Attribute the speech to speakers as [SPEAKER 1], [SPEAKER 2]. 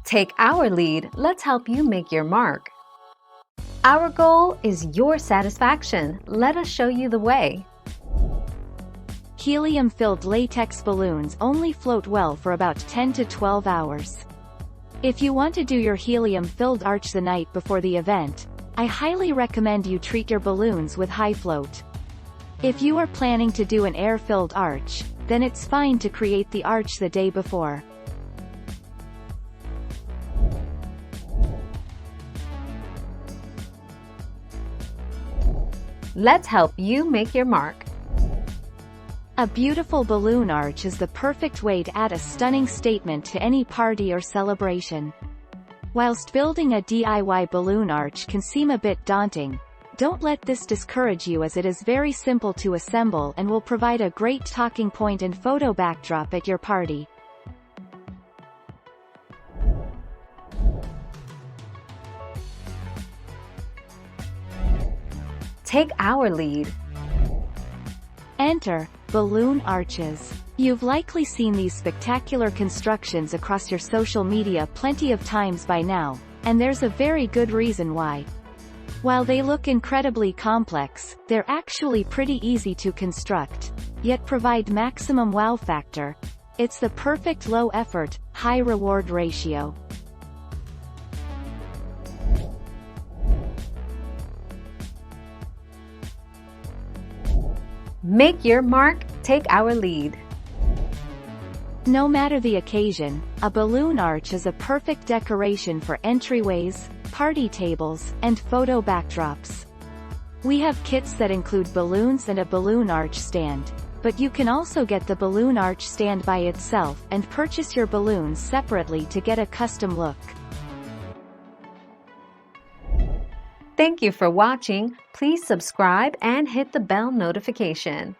[SPEAKER 1] Take our lead, let's help you make your mark. Our goal is your satisfaction. Let us show you the way.
[SPEAKER 2] Helium-filled latex balloons only float well for about 10 to 12 hours. If you want to do your helium-filled arch the night before the event, I highly recommend you treat your balloons with high float. If you are planning to do an air-filled arch, then it's fine to create the arch the day before.
[SPEAKER 1] Let's help you make your mark.
[SPEAKER 2] A beautiful balloon arch is the perfect way to add a stunning statement to any party or celebration. Whilst building a DIY balloon arch can seem a bit daunting, don't let this discourage you, as it is very simple to assemble and will provide a great talking point and photo backdrop at your party.
[SPEAKER 1] Take our lead.
[SPEAKER 2] Enter balloon arches. You've likely seen these spectacular constructions across your social media plenty of times by now, and there's a very good reason why. While they look incredibly complex, they're actually pretty easy to construct, yet provide maximum wow factor. It's the perfect low-effort, high-reward ratio.
[SPEAKER 1] Make your mark, take our lead.
[SPEAKER 2] No matter the occasion, a balloon arch is a perfect decoration for entryways, party tables, and photo backdrops. We have kits that include balloons and a balloon arch stand, but you can also get the balloon arch stand by itself and purchase your balloons separately to get a custom look.
[SPEAKER 1] Thank you for watching. Please subscribe and hit the bell notification.